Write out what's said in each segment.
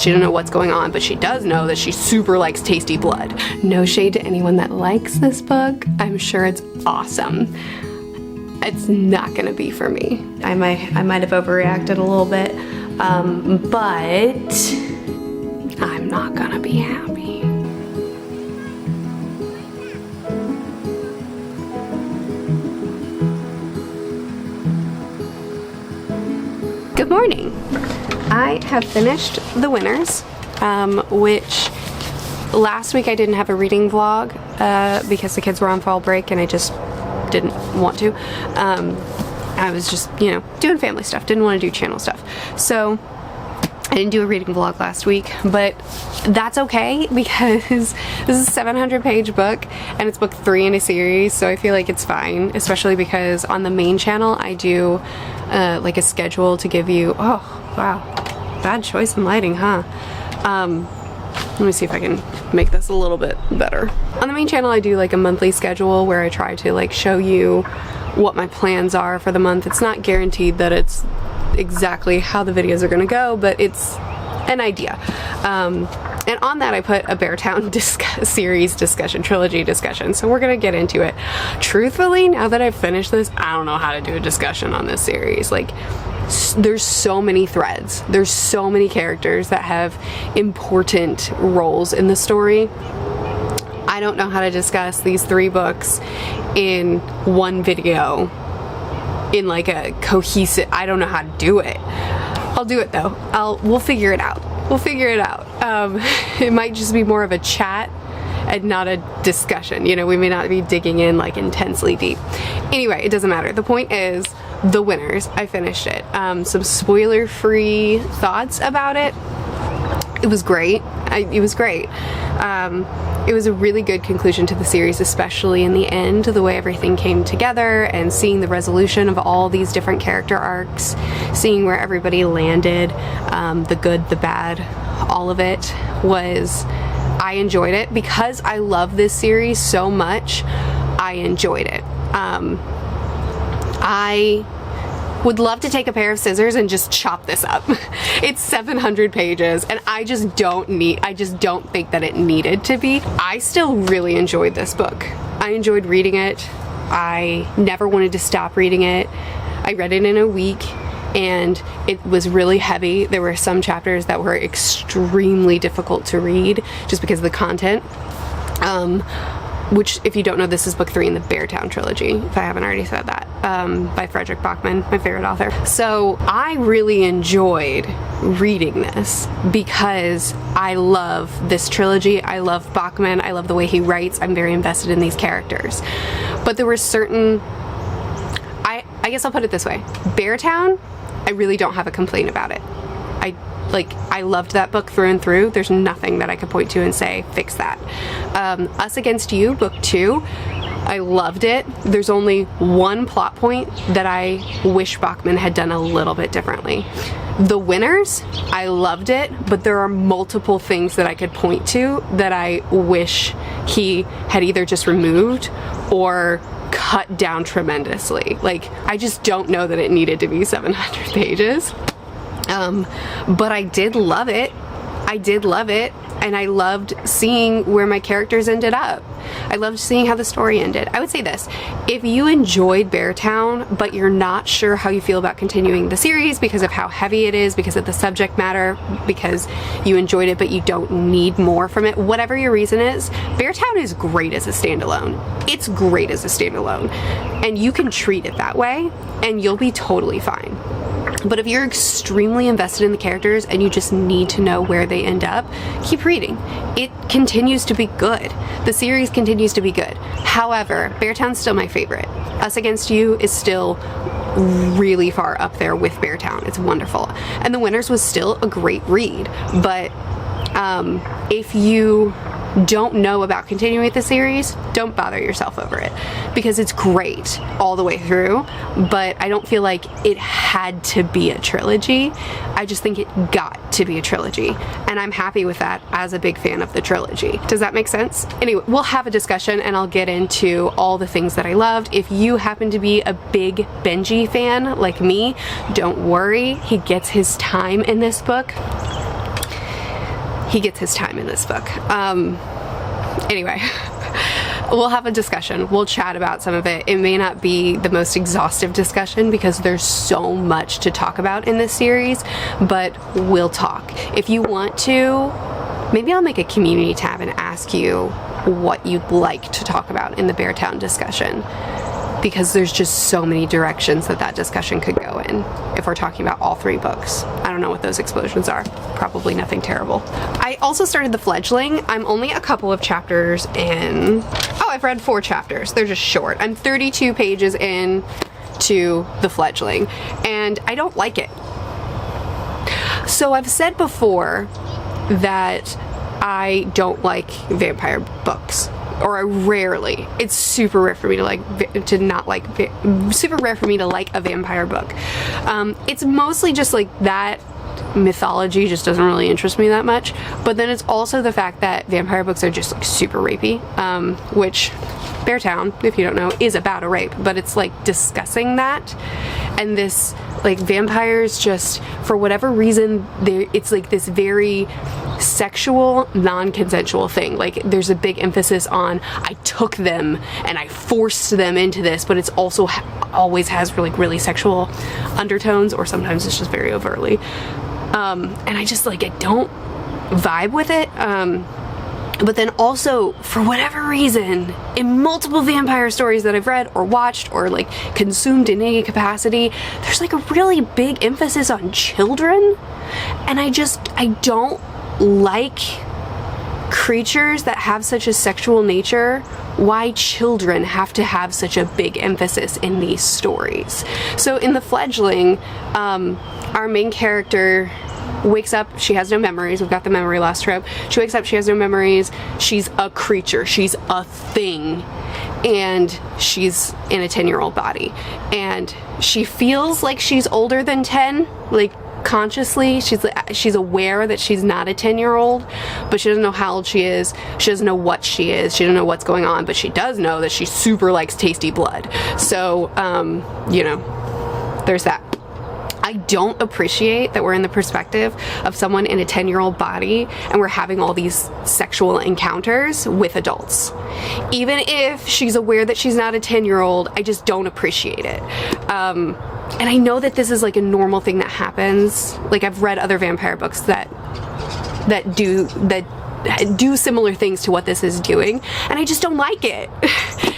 She doesn't know what's going on, but she does know that she super likes tasty blood. No shade to anyone that likes this book. I'm sure it's awesome. It's not gonna be for me. I might have overreacted a little bit, but I'm not gonna be happy. Good morning. I have finished The Winners, which last week I didn't have a reading vlog because the kids were on fall break and I just didn't want to. I was just, you know, doing family stuff, didn't want to do channel stuff. So I didn't do a reading vlog last week, but that's okay because this is a 700-page book and it's book 3 in a series, so I feel like it's fine, especially because on the main channel I do like a schedule to give you, oh wow, bad choice in lighting, huh? Let me see if I can make this a little bit better. On the main channel I do like a monthly schedule where I try to like show you what my plans are for the month. It's not guaranteed that it's exactly how the videos are gonna go, but it's an idea. And on that I put a Beartown series discussion, trilogy discussion, so we're gonna get into it. Truthfully, now that I've finished this, I don't know how to do a discussion on this series. Like, there's so many threads, there's so many characters that have important roles in the story. I don't know how to discuss these 3 books in one video in like a cohesive, I don't know how to do it. I'll do it though. We'll figure it out. We'll figure it out. It might just be more of a chat and not a discussion. You know, we may not be digging in like intensely deep. Anyway, it doesn't matter. The point is, The Winners, I finished it. Some spoiler-free thoughts about it. It was great. It was great. It was a really good conclusion to the series, especially in the end, the way everything came together and seeing the resolution of all these different character arcs, seeing where everybody landed, the good, the bad, all of it was, I enjoyed it. Because I love this series so much, I enjoyed it. I would love to take a pair of scissors and just chop this up. It's 700 pages and I just don't think that it needed to be. I still really enjoyed this book. I enjoyed reading it. I never wanted to stop reading it. I read it in a week and it was really heavy. There were some chapters that were extremely difficult to read just because of the content. Which, if you don't know, this is book 3 in the Beartown trilogy, if I haven't already said that, by Frederick Bachman, my favorite author. So I really enjoyed reading this because I love this trilogy. I love Bachman. I love the way he writes. I'm very invested in these characters. But there were certain, I guess I'll put it this way. Beartown, I really don't have a complaint about it. I loved that book through and through. There's nothing that I could point to and say, fix that. Us Against You, book 2, I loved it. There's only one plot point that I wish Bachman had done a little bit differently. The Winners, I loved it, but there are multiple things that I could point to that I wish he had either just removed or cut down tremendously. Like, I just don't know that it needed to be 700 pages. But I did love it. I did love it, and I loved seeing where my characters ended up. I loved seeing how the story ended. I would say this, if you enjoyed Beartown, but you're not sure how you feel about continuing the series because of how heavy it is, because of the subject matter, because you enjoyed it but you don't need more from it, whatever your reason is, Beartown is great as a standalone. It's great as a standalone, and you can treat it that way, and you'll be totally fine. But if you're extremely invested in the characters and you just need to know where they end up, keep reading. It continues to be good. The series continues to be good. However, Beartown's still my favorite. Us Against You is still really far up there with Beartown. It's wonderful. And The Winners was still a great read. But if you don't know about continuing with the series, don't bother yourself over it because it's great all the way through, but I don't feel like it had to be a trilogy. I just think it got to be a trilogy, and I'm happy with that as a big fan of the trilogy. Does that make sense? Anyway, we'll have a discussion and I'll get into all the things that I loved. If you happen to be a big Benji fan like me, don't worry, he gets his time in this book. he gets his time in this book. Anyway, we'll have a discussion. We'll chat about some of it. It may not be the most exhaustive discussion because there's so much to talk about in this series, but we'll talk. If you want to, maybe I'll make a community tab and ask you what you'd like to talk about in the Beartown discussion, because there's just so many directions that discussion could go in if we're talking about all 3 books. I don't know what those explosions are. Probably nothing terrible. I also started the Fledgling. I'm only a couple of chapters in. Oh, I've read 4 chapters. They're just short. I'm 32 pages in to the Fledgling, and I don't like it. So I've said before that I don't like vampire books. Or I rarely. It's super rare for me to super rare for me to like a vampire book. It's mostly just like that mythology just doesn't really interest me that much. But then it's also the fact that vampire books are just like super rapey, which Beartown, if you don't know, is about a rape, but it's like discussing that, and this like vampires just for whatever reason it's like this very sexual, non-consensual thing. Like there's a big emphasis on I took them and I forced them into this, but it's also always has like really sexual undertones, or sometimes it's just very overtly. And I just like I don't vibe with it. But then also, for whatever reason, in multiple vampire stories that I've read or watched or like consumed in any capacity, there's like a really big emphasis on children. And I don't like creatures that have such a sexual nature. Why children have to have such a big emphasis in these stories. So in the Fledgling, our main character wakes up, she has no memories. We've got the memory loss trope. She wakes up, she has no memories. She's a creature, she's a thing, and she's in a 10-year-old body. And she feels like she's older than 10, like consciously. She's aware that she's not a 10-year-old, but she doesn't know how old she is. She doesn't know what she is. She doesn't know what's going on, but she does know that she super likes tasty blood. So, you know, there's that. I don't appreciate that we're in the perspective of someone in a 10-year-old body and we're having all these sexual encounters with adults. Even if she's aware that she's not a 10-year-old, I just don't appreciate it. And I know that this is like a normal thing that happens. Like I've read other vampire books that do similar things to what this is doing, and I just don't like it.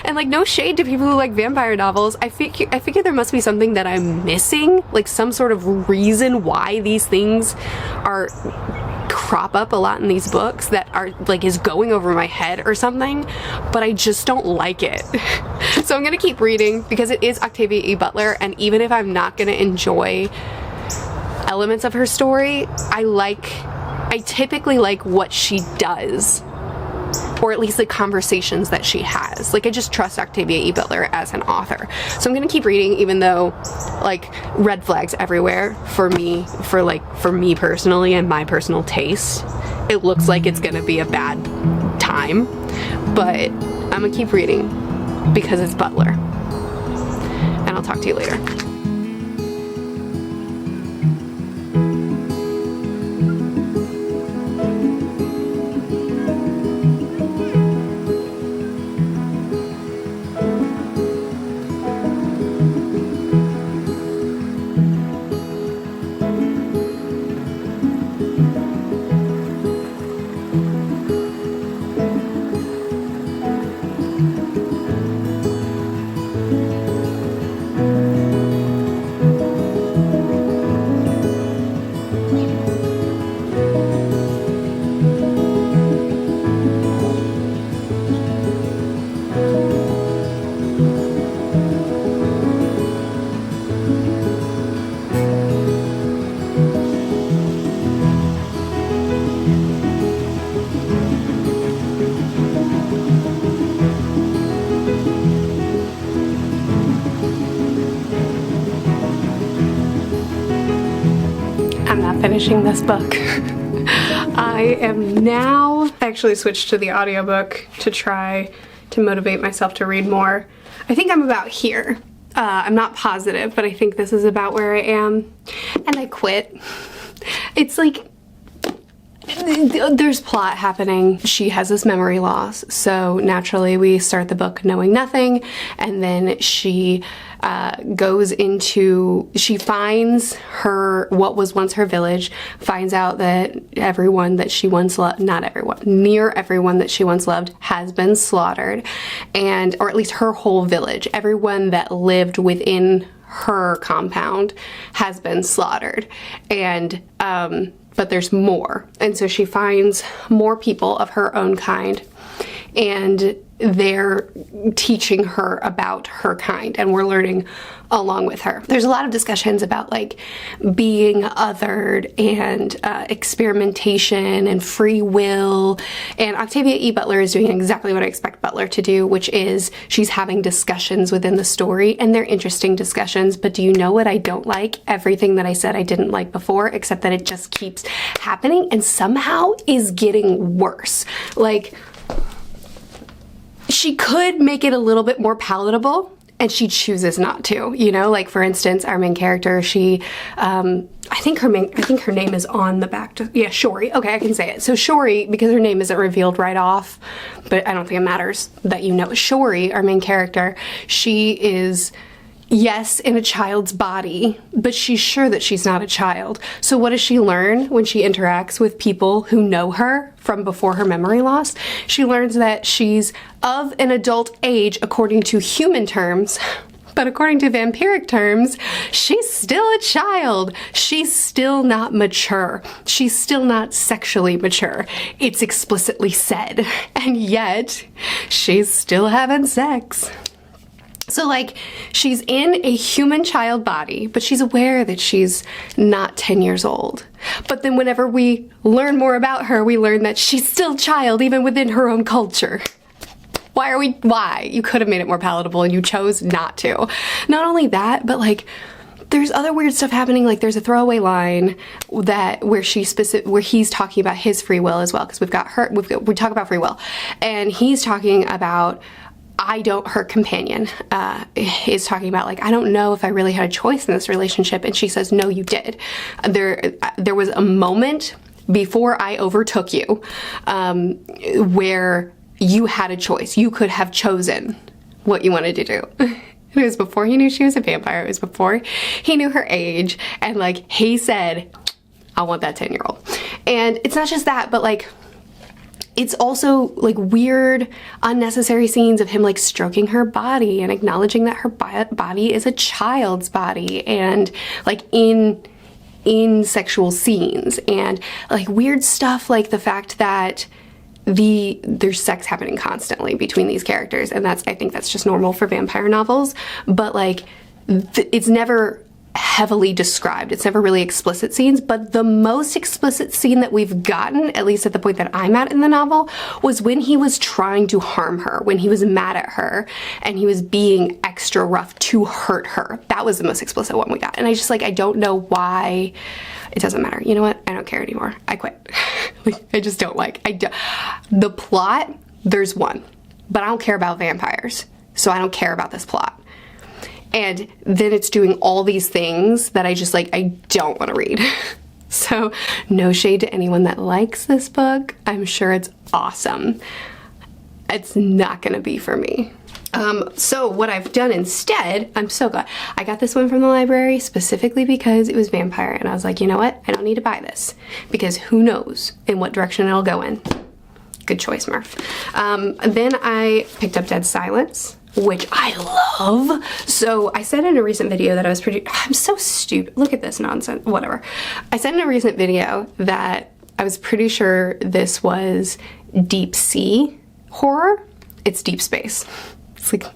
And like, no shade to people who like vampire novels. I figure there must be something that I'm missing, like some sort of reason why these things crop up a lot in these books that are like is going over my head or something, but I just don't like it. So I'm gonna keep reading because it is Octavia E. Butler, and even if I'm not gonna enjoy elements of her story, I typically like what she does, or at least the conversations that she has. Like I just trust Octavia E. Butler as an author. So I'm gonna keep reading, even though like red flags everywhere for me personally and my personal taste. It looks like it's gonna be a bad time, but I'm gonna keep reading because it's Butler. And I'll talk to you later. Finishing this book. I am now actually switched to the audiobook to try to motivate myself to read more. I think I'm about here. I'm not positive, but I think this is about where I am. And I quit. It's like, there's plot happening. She has this memory loss, so naturally we start the book knowing nothing, and then she she finds what was once her village, finds out that everyone that she once loved, not everyone, near everyone that she once loved has been slaughtered, or at least her whole village, everyone that lived within her compound has been slaughtered, and but there's more, and so she finds more people of her own kind, and they're teaching her about her kind, and we're learning along with her. There's a lot of discussions about like being othered and experimentation and free will, and Octavia E. Butler is doing exactly what I expect Butler to do, which is she's having discussions within the story, and they're interesting discussions. But do you know what I don't like? Everything that I said I didn't like before, except that it just keeps happening and somehow is getting worse. Like, she could make it a little bit more palatable, and she chooses not to, you know? Like, for instance, our main character, she, I think her name is on the back, Shori. Okay, I can say it. So Shori, because her name isn't revealed right off, but I don't think it matters that you know. Shori, our main character, she is, yes, in a child's body, but she's sure that she's not a child. So what does she learn when she interacts with people who know her from before her memory loss? She learns that she's of an adult age according to human terms, but according to vampiric terms, she's still a child. She's still not mature. She's still not sexually mature. It's explicitly said, and yet she's still having sex. So like, she's in a human child body, but she's aware that she's not 10 years old. But then whenever we learn more about her, we learn that she's still a child even within her own culture. Why? You could have made it more palatable and you chose not to. Not only that, but like, there's other weird stuff happening. Like, there's a throwaway line where he's talking about his free will as well, because we talk about free will, and he's talking about, her companion is talking about, like, I don't know if I really had a choice in this relationship, and she says, no, you did. There was a moment before I overtook you where you had a choice. You could have chosen what you wanted to do. It was before he knew she was a vampire. It was before he knew her age, and like, he said, I want that 10-year-old. And it's not just that, but like, it's also like weird, unnecessary scenes of him like stroking her body and acknowledging that her body is a child's body, and like in sexual scenes, and like weird stuff like the fact that there's sex happening constantly between these characters, and I think that's just normal for vampire novels, but like it's never heavily described. It's never really explicit scenes, but the most explicit scene that we've gotten, at least at the point that I'm at in the novel, was when he was trying to harm her, when he was mad at her, and he was being extra rough to hurt her. That was the most explicit one we got. And I just like, I don't know why. It doesn't matter. You know what? I don't care anymore. I quit. I just don't like, the plot, there's one, but I don't care about vampires. So I don't care about this plot. And then it's doing all these things that I just like, I don't want to read. So no shade to anyone that likes this book. I'm sure it's awesome. It's not gonna be for me. So what I've done instead, I'm so glad. I got this one from the library specifically because it was vampire, and I was like, you know what? I don't need to buy this because who knows in what direction it'll go in. Good choice, Murph. Then I picked up Dead Silence, which I love. So I said in a recent video that I'm so stupid. Look at this nonsense, whatever. I said in a recent video that I was pretty sure this was deep sea horror. It's deep space. It's like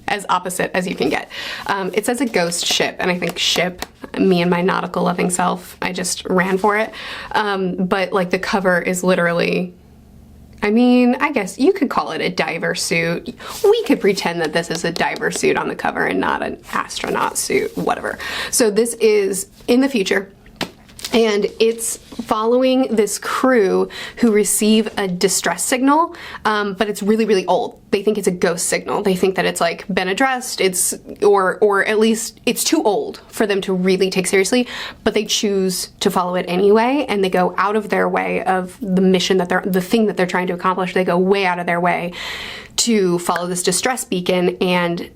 as opposite as you can get. It says a ghost ship, and I think ship, me and my nautical loving self, I just ran for it. But like the cover is literally, I mean, I guess you could call it a diver suit. We could pretend that this is a diver suit on the cover and not an astronaut suit, whatever. So this is in the future. And it's following this crew who receive a distress signal, but it's really, really old. They think it's a ghost signal. They think that it's like been addressed, or at least it's too old for them to really take seriously, but they choose to follow it anyway, and they go out of their way of the mission the thing that they're trying to accomplish. They go way out of their way to follow this distress beacon, and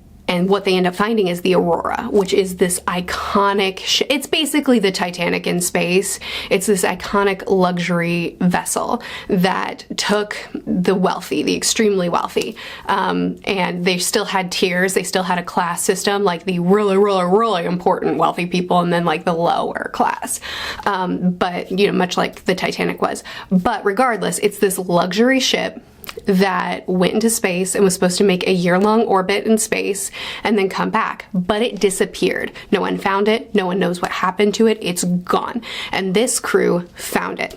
what they end up finding is the Aurora, which is this iconic it's basically the Titanic in space. It's this iconic luxury vessel that took the wealthy, the extremely wealthy, and they still had tiers. They still had a class system, like the really, really, really important wealthy people, and then like the lower class. But, you know, much like the Titanic was. But regardless, it's this luxury ship that went into space and was supposed to make a year-long orbit in space and then come back, but it disappeared. No one found it. No one knows what happened to it. It's gone. And this crew found it.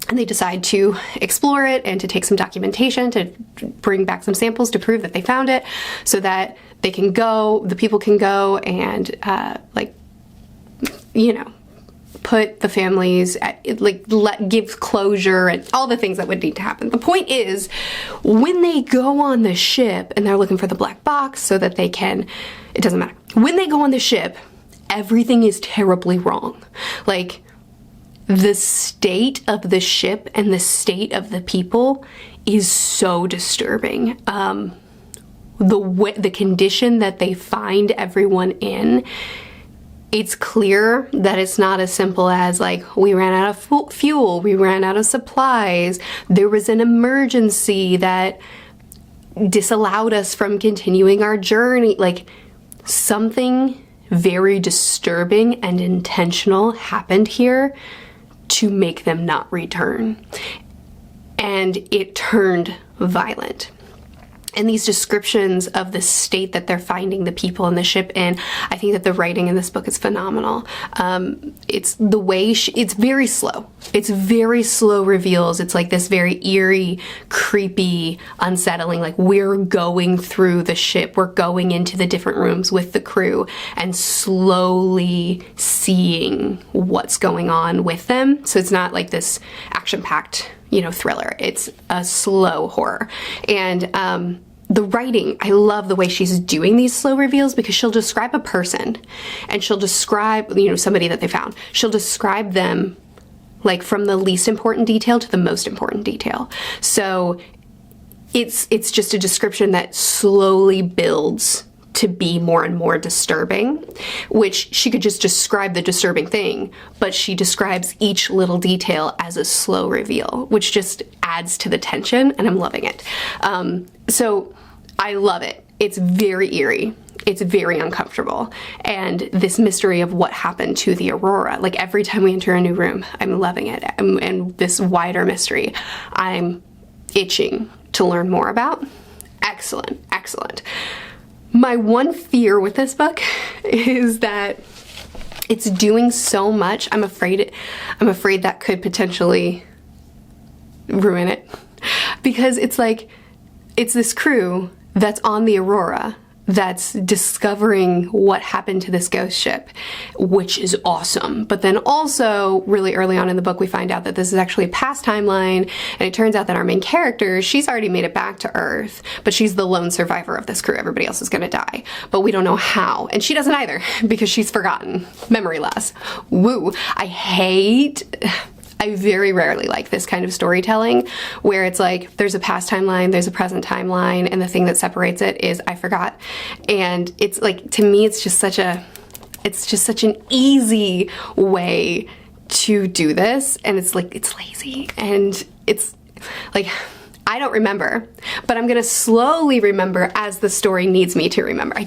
And they decide to explore it and to take some documentation, to bring back some samples to prove that they found it, so that they can go, the people can go and, put the families at, give closure and all the things that would need to happen. The point is, when they go on the ship and they're looking for the black box so that they can, it doesn't matter. When they go on the ship, everything is terribly wrong. Like, the state of the ship and the state of the people is so disturbing. The condition that they find everyone in, it's clear that it's not as simple as like, we ran out of fuel, we ran out of supplies, there was an emergency that disallowed us from continuing our journey. Like, something very disturbing and intentional happened here to make them not return. And it turned violent. And these descriptions of the state that they're finding the people in the ship in, I think that the writing in this book is phenomenal. It's the way it's very slow. It's very slow reveals. It's like this very eerie, creepy, unsettling, like, we're going through the ship, we're going into the different rooms with the crew and slowly seeing what's going on with them. So it's not like this action-packed, thriller. It's a slow horror. And the writing, I love the way she's doing these slow reveals, because she'll describe a person and she'll describe, somebody that they found. She'll describe them like from the least important detail to the most important detail. So it's just a description that slowly builds to be more and more disturbing, which she could just describe the disturbing thing, but she describes each little detail as a slow reveal, which just adds to the tension, and I'm loving it. So I love it. It's very eerie. It's very uncomfortable. And this mystery of what happened to the Aurora, like every time we enter a new room, I'm loving it. And this wider mystery, I'm itching to learn more about. Excellent, excellent. My one fear with this book is that it's doing so much. I'm afraid that could potentially ruin it, because it's like, it's this crew that's on the Aurora that's discovering what happened to this ghost ship, which is awesome. But then also, really early on in the book, we find out that this is actually a past timeline, and it turns out that our main character, she's already made it back to Earth, but she's the lone survivor of this crew. Everybody else is gonna die, but we don't know how. And she doesn't either, because she's forgotten. Memory loss. Woo. I very rarely like this kind of storytelling, where it's like, there's a past timeline, there's a present timeline, and the thing that separates it is I forgot. And it's like, to me, it's just such an easy way to do this. And it's like, it's lazy. And it's like, I don't remember, but I'm gonna slowly remember as the story needs me to remember.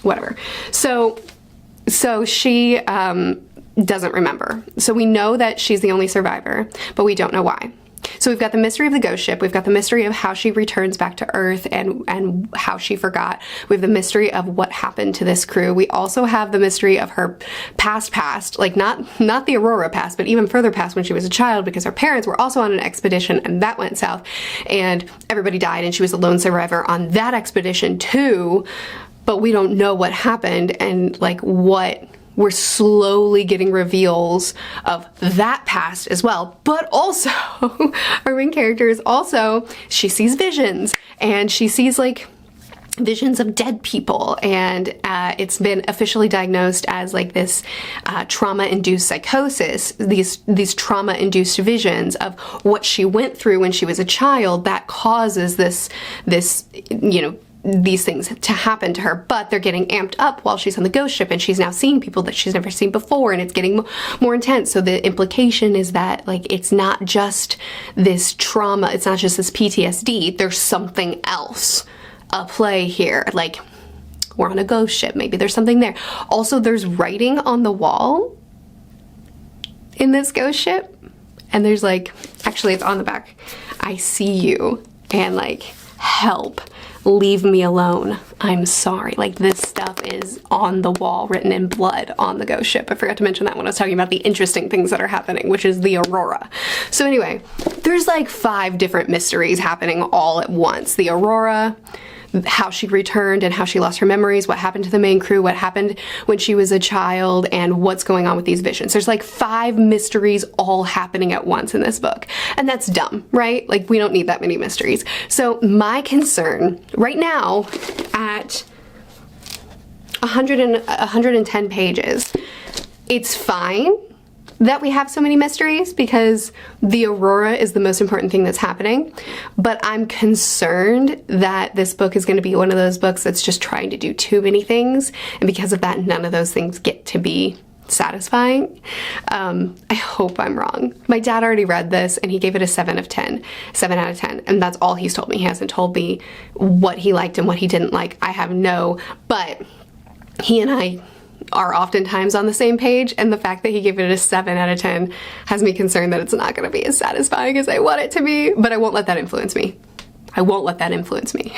Whatever. So she, doesn't remember. So we know that she's the only survivor, but we don't know why. So we've got the mystery of the ghost ship. We've got the mystery of how she returns back to Earth and how she forgot. We have the mystery of what happened to this crew. We also have the mystery of her past, like not the Aurora past, but even further past, when she was a child, because her parents were also on an expedition and that went south and everybody died, and she was a lone survivor on that expedition too. But we don't know what happened and like what we're slowly getting reveals of that past as well. But also, our main character is also, she sees visions, and she sees like visions of dead people, and it's been officially diagnosed as like this trauma-induced psychosis, these trauma-induced visions of what she went through when she was a child that causes this you know, these things to happen to her. But they're getting amped up while she's on the ghost ship, and she's now seeing people that she's never seen before, and it's getting more intense. So the implication is that like it's not just this trauma, it's not just this PTSD, there's something else at play here. Like, we're on a ghost ship, maybe there's something there. Also, there's writing on the wall in this ghost ship, and there's like, actually it's on the back, I see you, and like, help, leave me alone, I'm sorry. Like, this stuff is on the wall, written in blood on the ghost ship. I forgot to mention that when I was talking about the interesting things that are happening, which is the Aurora. So anyway, there's like 5 different mysteries happening all at once. The Aurora, how she returned and how she lost her memories, what happened to the main crew, what happened when she was a child, and what's going on with these visions. There's like 5 mysteries all happening at once in this book. And that's dumb, right? Like, we don't need that many mysteries. So my concern right now at 110 pages, it's fine that we have so many mysteries because the Aurora is the most important thing that's happening, but I'm concerned that this book is going to be one of those books that's just trying to do too many things, and because of that, none of those things get to be satisfying. I hope I'm wrong. My dad already read this and he gave it a 7 out of 10, and that's all he's told me. He hasn't told me what he liked and what he didn't like. I have no, but he and I are oftentimes on the same page, and the fact that he gave it a 7 out of 10 has me concerned that it's not going to be as satisfying as I want it to be, but I won't let that influence me. I won't let that influence me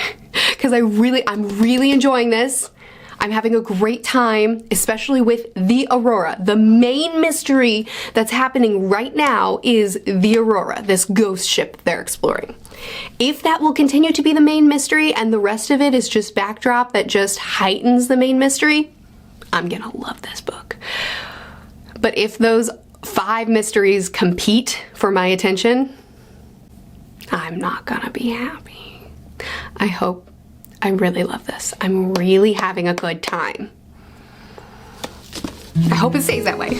because I'm really enjoying this. I'm having a great time, especially with the Aurora. The main mystery that's happening right now is the Aurora, this ghost ship they're exploring. If that will continue to be the main mystery and the rest of it is just backdrop that just heightens the main mystery, I'm gonna love this book. But if those 5 mysteries compete for my attention, I'm not gonna be happy. I really love this. I'm really having a good time. I hope it stays that way.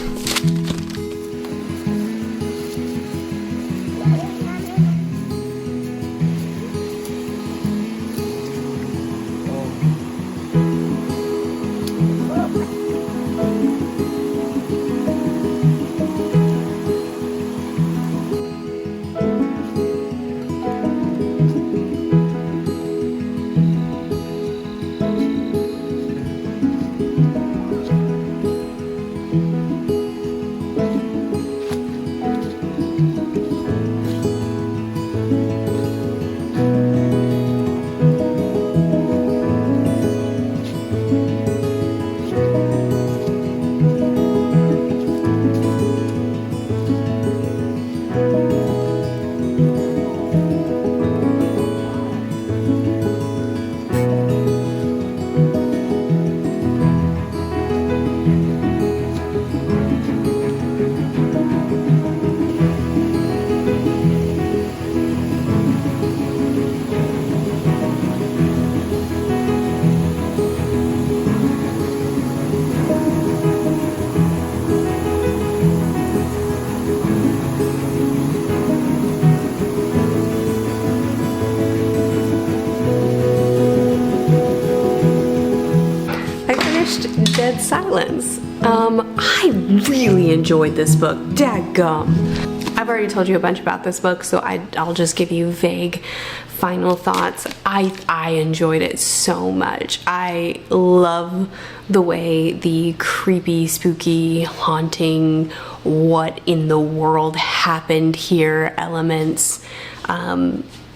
Dead Silence. I really enjoyed this book. Dadgum. I've already told you a bunch about this book, so I'll just give you vague final thoughts. I enjoyed it so much. I love the way the creepy, spooky, haunting, what in the world happened here elements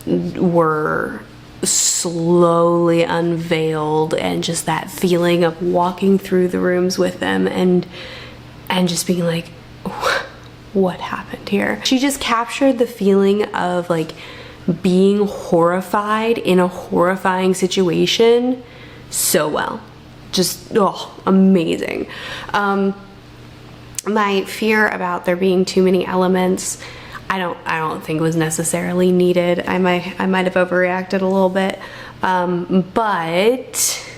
were slowly unveiled, and just that feeling of walking through the rooms with them and just being like, what happened here? She just captured the feeling of like being horrified in a horrifying situation so well. just, oh, amazing. My fear about there being too many elements, I don't think was necessarily needed. I might have overreacted a little bit, but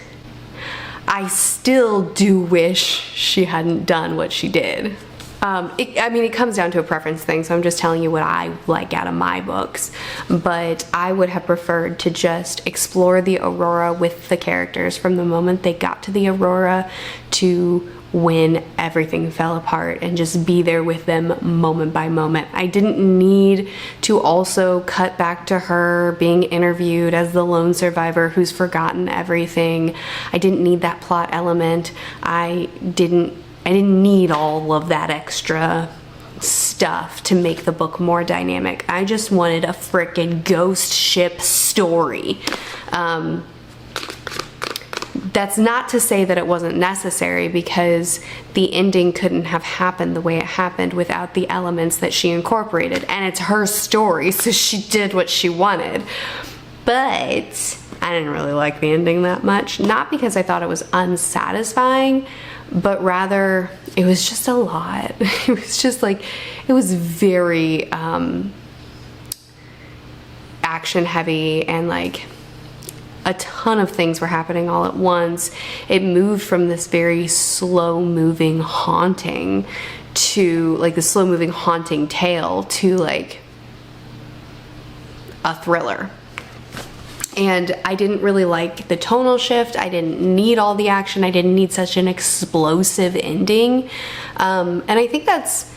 I still do wish she hadn't done what she did. I mean, it comes down to a preference thing, so I'm just telling you what I like out of my books, but I would have preferred to just explore the Aurora with the characters from the moment they got to the Aurora to when everything fell apart, and just be there with them moment by moment. I didn't need to also cut back to her being interviewed as the lone survivor who's forgotten everything. I didn't need that plot element. I didn't need all of that extra stuff to make the book more dynamic. I just wanted a frickin' ghost ship story. That's not to say that it wasn't necessary, because the ending couldn't have happened the way it happened without the elements that she incorporated, and it's her story, so she did what she wanted. But I didn't really like the ending that much, not because I thought it was unsatisfying, but rather it was just a lot. It was just like, it was very action heavy, and like a ton of things were happening all at once. It moved from this very slow moving haunting to like the slow moving haunting tale to like a thriller. And I didn't really like the tonal shift. I didn't need all the action. I didn't need such an explosive ending. And I think that's,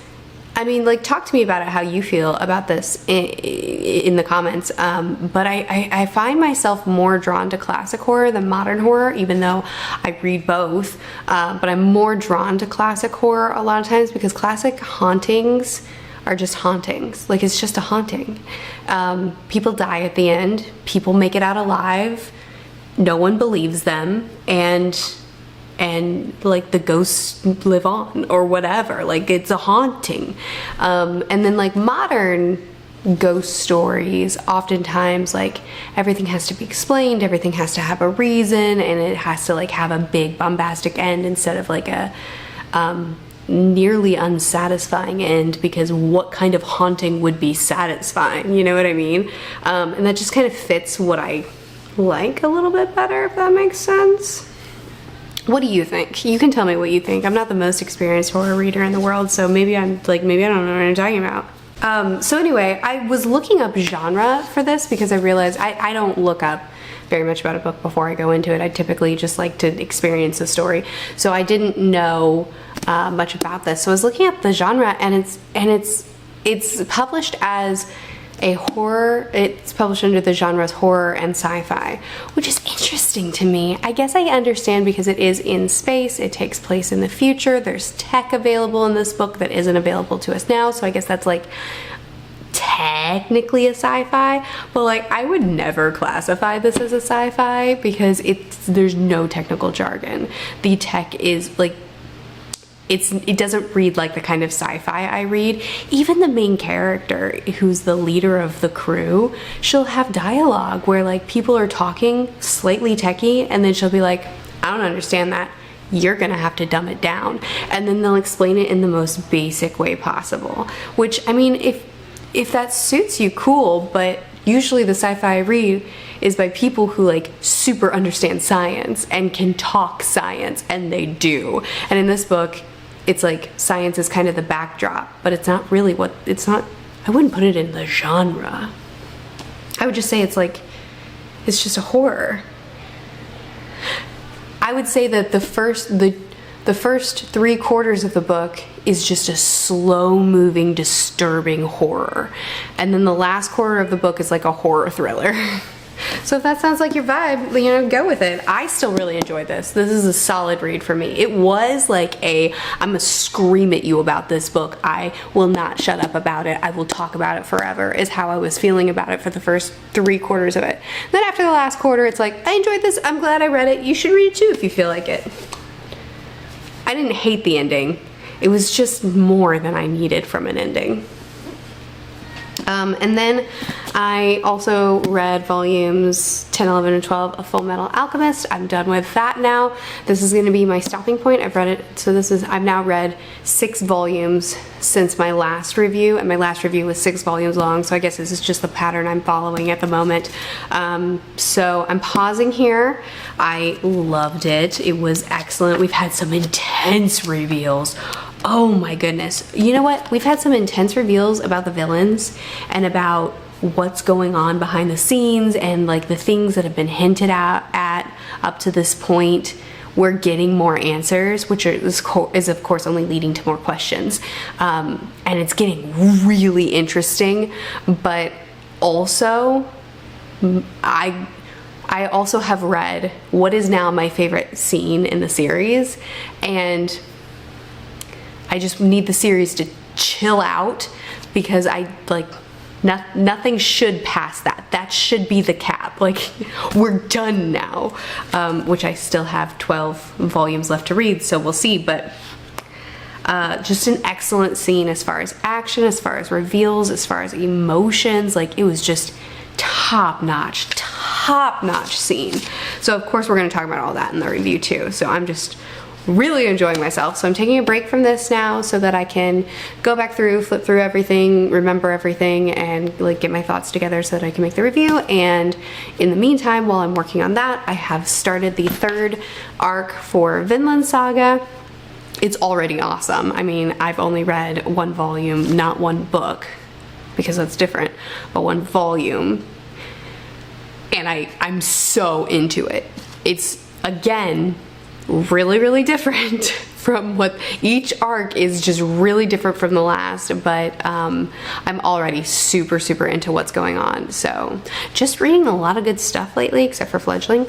I mean, like, talk to me about it, how you feel about this in the comments. But I find myself more drawn to classic horror than modern horror, even though I read both. But I'm more drawn to classic horror a lot of times, because classic hauntings are just hauntings. Like, it's just a haunting. People die at the end. People make it out alive. No one believes them. And like the ghosts live on or whatever. Like, it's a haunting. And then like modern ghost stories, oftentimes like everything has to be explained, everything has to have a reason, and it has to like have a big bombastic end instead of like a nearly unsatisfying end, because what kind of haunting would be satisfying, you know what I mean? And that just kind of fits what I like a little bit better, if that makes sense. What do you think? You can tell me what you think. I'm not the most experienced horror reader in the world, so maybe maybe I don't know what I'm talking about. So anyway, I was looking up genre for this because I realized I don't look up very much about a book before I go into it. I typically just like to experience the story. So I didn't know much about this. So I was looking up the genre, and it's published as a horror. It's published under the genres horror and sci-fi, which is interesting to me. I guess I understand because it is in space, it takes place in the future, there's tech available in this book that isn't available to us now, so I guess that's like technically a sci-fi, but like I would never classify this as a sci-fi because there's no technical jargon. The tech is like, it doesn't read like the kind of sci-fi I read. Even the main character, who's the leader of the crew, she'll have dialogue where like people are talking slightly techie, and then she'll be like, I don't understand that. You're gonna have to dumb it down. And then they'll explain it in the most basic way possible. Which, I mean, if that suits you, cool, but usually the sci-fi I read is by people who like super understand science and can talk science, and they do. And in this book, it's like science is kind of the backdrop, but it's not really I wouldn't put it in the genre. I would just say it's just a horror. I would say that the first 3/4 of the book is just a slow moving, disturbing horror. And then the last quarter of the book is like a horror thriller. So if that sounds like your vibe, you know, go with it. I still really enjoyed this. This is a solid read for me. It was like I'm gonna scream at you about this book. I will not shut up about it. I will talk about it forever, is how I was feeling about it for the first 3/4 of it. Then after the last quarter, it's like, I enjoyed this. I'm glad I read it. You should read it too if you feel like it. I didn't hate the ending. It was just more than I needed from an ending. And then I also read volumes 10, 11, and 12 of Full Metal Alchemist. I'm done with that now. This is going to be my stopping point. I've read it, so I've now read 6 volumes since my last review, and my last review was 6 volumes long, so I guess this is just the pattern I'm following at the moment. So I'm pausing here. I loved it. It was excellent. We've had some intense reveals. Oh my goodness. You know what? We've had some intense reveals about the villains and about what's going on behind the scenes and like the things that have been hinted at up to this point. We're getting more answers, which is of course only leading to more questions. And it's getting really interesting, but also I also have read what is now my favorite scene in the series, and I just need the series to chill out because nothing should pass that. That should be the cap. Like, we're done now. Which I still have 12 volumes left to read, so we'll see. But just an excellent scene as far as action, as far as reveals, as far as emotions. Like, it was just top-notch scene. So of course we're going to talk about all that in the review too. So I'm just really enjoying myself. So I'm taking a break from this now so that I can go back through, flip through everything, remember everything, and like get my thoughts together so that I can make the review. And in the meantime, while I'm working on that, I have started the 3rd arc for Vinland Saga. It's already awesome. I mean, I've only read 1 volume, not 1 book, because that's different, but 1 volume. And I'm so into it. It's, again, really different from what each arc is, just really different from the last, but I'm already super into what's going on. So just reading a lot of good stuff lately, except for Fledgling.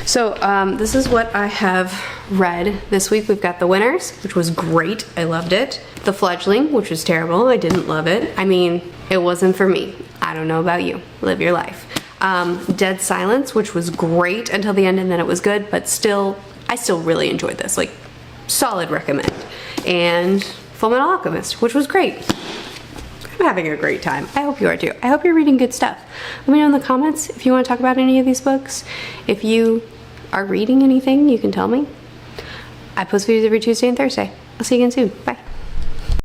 So this is what I have read this week. We've got The Winners, which was great. I loved it. The Fledgling, which was terrible. I didn't love it. I mean, it wasn't for me. I don't know about you. Live your life. Dead Silence, which was great until the end, and then it was good, but still, I still really enjoyed this. Like, solid recommend. And Full Metal Alchemist, which was great. I'm having a great time. I hope you are too. I hope you're reading good stuff. Let me know in the comments if you want to talk about any of these books. If you are reading anything, you can tell me. I post videos every Tuesday and Thursday. I'll see you again soon. Bye.